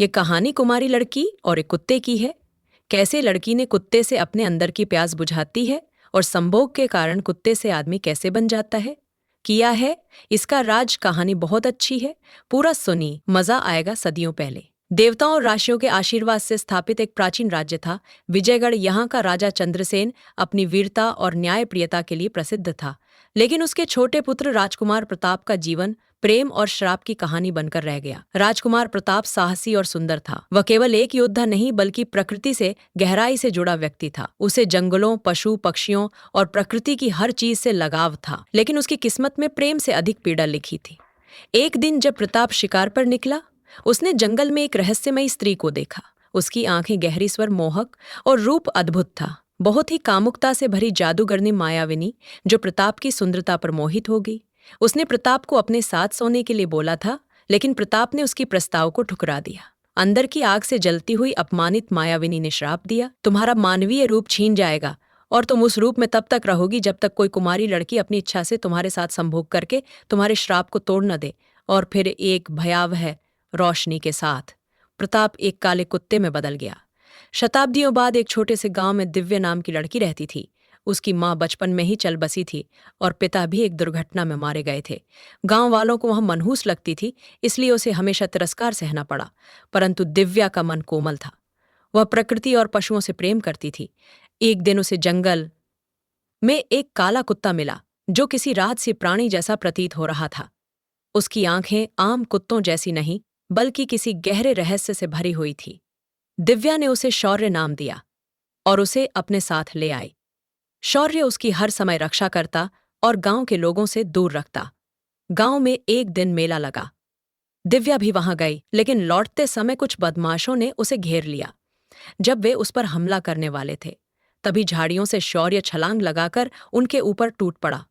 ये कहानी कुमारी लड़की और एक कुत्ते की है। कैसे लड़की ने कुत्ते से अपने अंदर की प्यास बुझाती है और संभोग के कारण कुत्ते से आदमी कैसे बन जाता है, किया है। इसका राज कहानी बहुत अच्छी है, पूरा सुनी, मजा आएगा। सदियों पहले देवताओं और राशियों के आशीर्वाद से स्थापित एक प्राचीन राज्य था विजयगढ़। यहाँ का राजा चंद्रसेन अपनी वीरता और न्यायप्रियता के लिए प्रसिद्ध था, लेकिन उसके छोटे पुत्र राजकुमार प्रताप का जीवन प्रेम और श्राप की कहानी बनकर रह गया। राजकुमार प्रताप साहसी और सुंदर था। वह केवल एक योद्धा नहीं बल्कि प्रकृति से गहराई से जुड़ा व्यक्ति था। उसे जंगलों, पशु पक्षियों और प्रकृति की हर चीज से लगाव था, लेकिन उसकी किस्मत में प्रेम से अधिक पीड़ा लिखी थी। एक दिन जब प्रताप शिकार पर निकला, उसने जंगल में एक रहस्यमयी स्त्री को देखा। उसकी आंखें गहरी, स्वर मोहक और रूप अद्भुत था। बहुत ही कामुकता से भरी जादूगरनी मायाविनी जो प्रताप की सुंदरता पर मोहित हो गई। उसने प्रताप को अपने साथ सोने के लिए बोला था, लेकिन प्रताप ने उसकी प्रस्ताव को ठुकरा दिया। अंदर की आग से जलती हुई अपमानित मायाविनी ने श्राप दिया, तुम्हारा मानवीय रूप छीन जाएगा और तुम उस रूप में तब तक रहोगी जब तक कोई कुमारी लड़की अपनी इच्छा से तुम्हारे साथ संभोग करके तुम्हारे श्राप को तोड़ न दे। और फिर एक भयावह रोशनी के साथ प्रताप एक काले कुत्ते में बदल गया। शताब्दियों बाद एक छोटे से गांव में दिव्या नाम की लड़की रहती थी। उसकी माँ बचपन में ही चल बसी थी और पिता भी एक दुर्घटना में मारे गए थे। गांव वालों को वह मनहूस लगती थी, इसलिए उसे हमेशा तिरस्कार सहना पड़ा। परंतु दिव्या का मन कोमल था। वह प्रकृति और पशुओं से प्रेम करती थी। एक दिन उसे जंगल में एक काला कुत्ता मिला जो किसी रहस्यमय प्राणी जैसा प्रतीत हो रहा था। उसकी आंखें आम कुत्तों जैसी नहीं बल्कि किसी गहरे रहस्य से भरी हुई थी। दिव्या ने उसे शौर्य नाम दिया और उसे अपने साथ ले आई। शौर्य उसकी हर समय रक्षा करता और गांव के लोगों से दूर रखता। गांव में एक दिन मेला लगा। दिव्या भी वहां गई, लेकिन लौटते समय कुछ बदमाशों ने उसे घेर लिया। जब वे उस पर हमला करने वाले थे, तभी झाड़ियों से शौर्य छलांग लगाकर उनके ऊपर टूट पड़ा।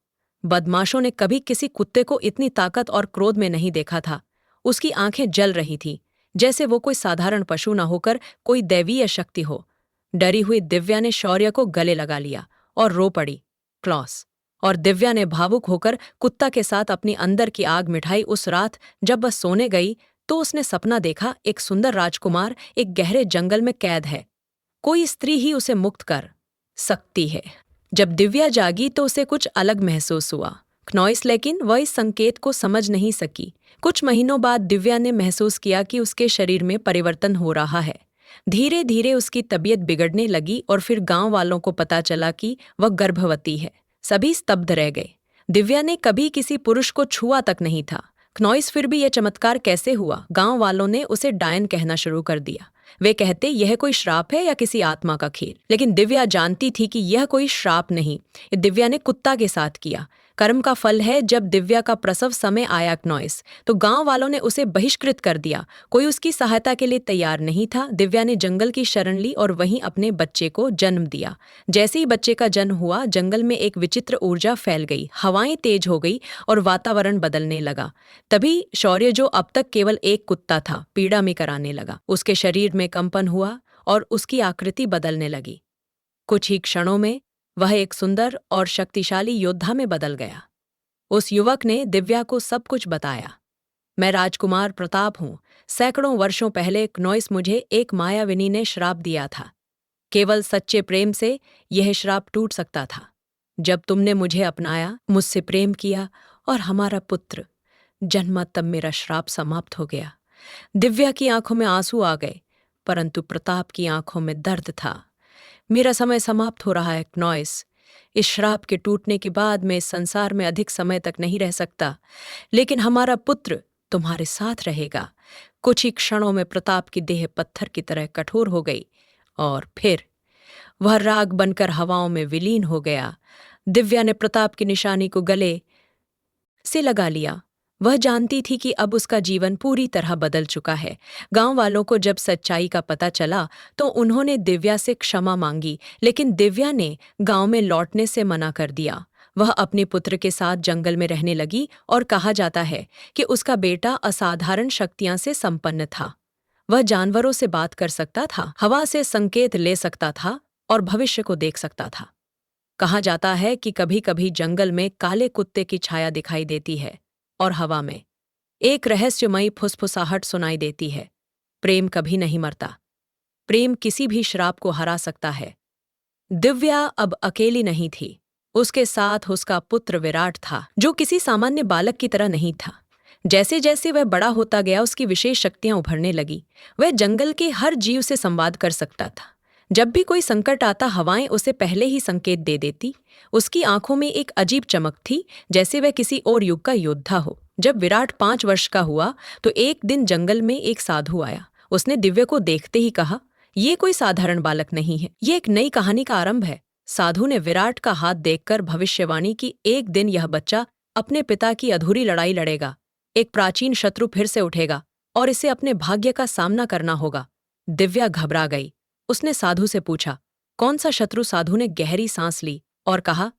बदमाशों ने कभी किसी कुत्ते को इतनी ताकत और क्रोध में नहीं देखा था। उसकी आंखें जल रही थीं, जैसे वो कोई साधारण पशु न होकर कोई दैवीय शक्ति हो। डरी हुई दिव्या ने शौर्य को गले लगा लिया और रो पड़ी, क्लॉस। और दिव्या ने भावुक होकर कुत्ता के साथ अपनी अंदर की आग मिठाई। उस रात जब वह सोने गई तो उसने सपना देखा, एक सुंदर राजकुमार एक गहरे जंगल में कैद है। कोई स्त्री ही उसे मुक्त कर सकती है। जब दिव्या जागी तो उसे कुछ अलग महसूस हुआ, क्नॉइस, लेकिन वह इस संकेत को समझ नहीं सकी। कुछ महीनों बाद दिव्या ने महसूस किया कि उसके शरीर में परिवर्तन हो रहा है। धीरे धीरे उसकी तबीयत बिगड़ने लगी और फिर गांव वालों को पता चला कि वह गर्भवती है। सभी स्तब्ध रह गए। दिव्या ने कभी किसी पुरुष को छुआ तक नहीं था। क्नॉइस, फिर भी यह चमत्कार कैसे हुआ? गांव वालों ने उसे डायन कहना शुरू कर दिया। वे कहते यह कोई श्राप है या किसी आत्मा का खेल। लेकिन दिव्या जानती थी कि यह कोई श्राप नहीं, ये दिव्या ने कुत्ता के साथ किया। कर्म का फल है। जब दिव्या का प्रसव समय आया क्नॉइस, तो गांव वालों ने उसे बहिष्कृत कर दिया। कोई उसकी सहायता के लिए तैयार नहीं था। दिव्या ने जंगल की शरण ली और वहीं अपने बच्चे को जन्म दिया। जैसे ही बच्चे का जन्म हुआ, जंगल में एक विचित्र ऊर्जा फैल गई, हवाएं तेज हो गई और वातावरण बदलने लगा। तभी शौर्य, जो अब तक केवल एक कुत्ता था, पीड़ा में कराने लगा। उसके शरीर में कंपन हुआ और उसकी आकृति बदलने लगी। कुछ ही क्षणों में वह एक सुंदर और शक्तिशाली योद्धा में बदल गया। उस युवक ने दिव्या को सब कुछ बताया। मैं राजकुमार प्रताप हूँ। सैकड़ों वर्षों पहले क्नॉइस मुझे एक मायाविनी ने श्राप दिया था। केवल सच्चे प्रेम से यह श्राप टूट सकता था। जब तुमने मुझे अपनाया, मुझसे प्रेम किया और हमारा पुत्र जन्मा, तब मेरा श्राप समाप्त हो गया। दिव्या की आंखों में आंसू आ गए, परंतु प्रताप की आंखों में दर्द था। मेरा समय समाप्त हो रहा है क्नॉइस। इस श्राप के टूटने के बाद मैं इस संसार में अधिक समय तक नहीं रह सकता, लेकिन हमारा पुत्र तुम्हारे साथ रहेगा। कुछ ही क्षणों में प्रताप की देह पत्थर की तरह कठोर हो गई और फिर वह राग बनकर हवाओं में विलीन हो गया। दिव्या ने प्रताप की निशानी को गले से लगा लिया। वह जानती थी कि अब उसका जीवन पूरी तरह बदल चुका है। गांव वालों को जब सच्चाई का पता चला तो उन्होंने दिव्या से क्षमा मांगी, लेकिन दिव्या ने गांव में लौटने से मना कर दिया। वह अपने पुत्र के साथ जंगल में रहने लगी और कहा जाता है कि उसका बेटा असाधारण शक्तियां से संपन्न था। वह जानवरों से बात कर सकता था, हवा से संकेत ले सकता था और भविष्य को देख सकता था। कहा जाता है कि कभी कभी जंगल में काले कुत्ते की छाया दिखाई देती है और हवा में एक रहस्यमयी फुसफुसाहट सुनाई देती है। प्रेम कभी नहीं मरता। प्रेम किसी भी श्राप को हरा सकता है। दिव्या अब अकेली नहीं थी। उसके साथ उसका पुत्र विराट था, जो किसी सामान्य बालक की तरह नहीं था। जैसे जैसे वह बड़ा होता गया, उसकी विशेष शक्तियां उभरने लगी। वह जंगल के हर जीव से संवाद कर सकता था। जब भी कोई संकट आता, हवाएं उसे पहले ही संकेत दे देती। उसकी आंखों में एक अजीब चमक थी, जैसे वह किसी और युग का योद्धा हो। जब विराट 5 वर्ष का हुआ तो एक दिन जंगल में एक साधु आया। उसने दिव्या को देखते ही कहा, ये कोई साधारण बालक नहीं है, ये एक नई कहानी का आरंभ है। साधु ने विराट का हाथ देखकर भविष्यवाणी की, एक दिन यह बच्चा अपने पिता की अधूरी लड़ाई लड़ेगा। एक प्राचीन शत्रु फिर से उठेगा और इसे अपने भाग्य का सामना करना होगा। दिव्या घबरा गई। उसने साधु से पूछा, कौन सा शत्रु? साधु ने गहरी सांस ली और कहा,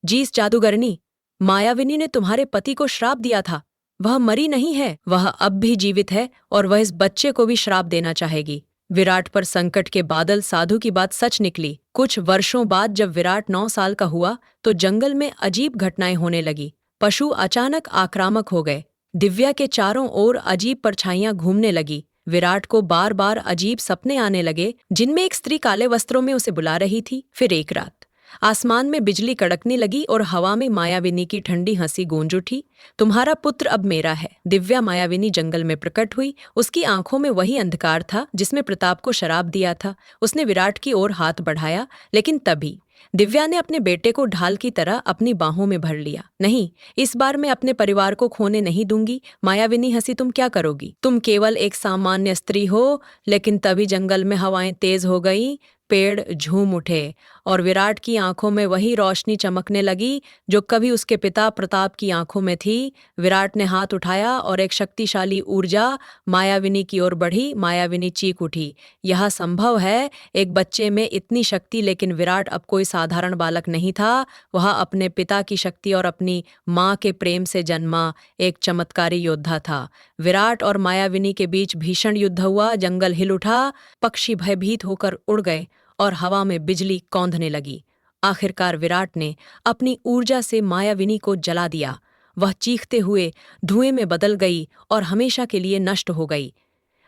जीस जादूगरनी, मायाविनी ने तुम्हारे पति को श्राप दिया था। वह मरी नहीं है, वह अब भी जीवित है और वह इस बच्चे को भी श्राप देना चाहेगी। विराट पर संकट के बादल। साधु की बात सच निकली। कुछ वर्षों बाद जब विराट 9 साल का हुआ तो जंगल में अजीब घटनाएं होने लगी। पशु अचानक आक्रामक हो गए। दिव्या के चारों ओर अजीब परछाइयां घूमने लगी। विराट को बार बार अजीब सपने आने लगे, जिनमें एक स्त्री काले वस्त्रों में उसे बुला रही थी। फिर एक रात आसमान में बिजली कड़कने लगी और हवा में मायाविनी की ठंडी हंसी गूंज उठी, तुम्हारा पुत्र अब मेरा है। दिव्या मायाविनी जंगल में प्रकट हुई। उसकी आंखों में वही अंधकार था जिसमें प्रताप को शराब दिया था। उसने विराट की ओर हाथ बढ़ाया, लेकिन तभी दिव्या ने अपने बेटे को ढाल की तरह अपनी बाहों में भर लिया। नहीं, इस बार मैं अपने परिवार को खोने नहीं दूंगी। मायाविनी हंसी, तुम क्या करोगी? तुम केवल एक सामान्य स्त्री हो। लेकिन तभी जंगल में हवाएं तेज हो गई, पेड़ झूम उठे और विराट की आंखों में वही रोशनी चमकने लगी जो कभी उसके पिता प्रताप की आंखों में थी। विराट ने हाथ उठाया और एक शक्तिशाली ऊर्जा मायाविनी की ओर बढ़ी। मायाविनी चीख उठी, यह संभव है? एक बच्चे में इतनी शक्ति! लेकिन विराट अब कोई साधारण बालक नहीं था। वह अपने पिता की शक्ति और अपनी माँ के प्रेम से जन्मा एक चमत्कारी योद्धा था। विराट और मायाविनी के बीच भीषण युद्ध हुआ। जंगल हिल उठा, पक्षी भयभीत होकर उड़ गए और हवा में बिजली कौंधने लगी। आखिरकार विराट ने अपनी ऊर्जा से मायाविनी को जला दिया। वह चीखते हुए धुएं में बदल गई और हमेशा के लिए नष्ट हो गई।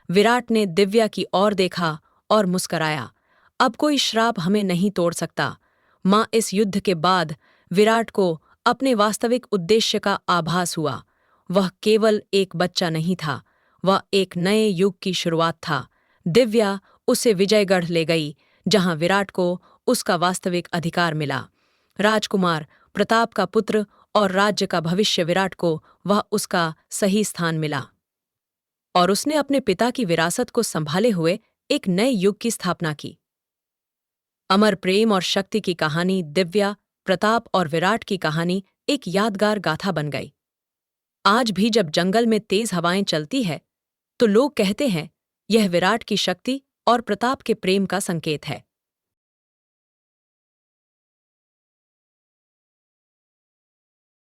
विराट ने दिव्या की ओर देखा और मुस्कराया, अब कोई श्राप हमें नहीं तोड़ सकता। मां, इस युद्ध के बाद विराट को अपने वास्तविक उद्देश्य का आभास हुआ। वह केवल एक बच्चा नहीं था, वह एक नए युग की शुरुआत था। दिव्या उसे विजयगढ़ ले गई, जहां विराट को उसका वास्तविक अधिकार मिला। राजकुमार, प्रताप का पुत्र और राज्य का भविष्य। विराट को वह उसका सही स्थान मिला और उसने अपने पिता की विरासत को संभाले हुए एक नए युग की स्थापना की। अमर प्रेम और शक्ति की कहानी दिव्या, प्रताप और विराट की कहानी एक यादगार गाथा बन गई। आज भी जब जंगल में तेज हवाएं चलती है तो लोग कहते हैं, यह विराट की शक्ति और प्रताप के प्रेम का संकेत है।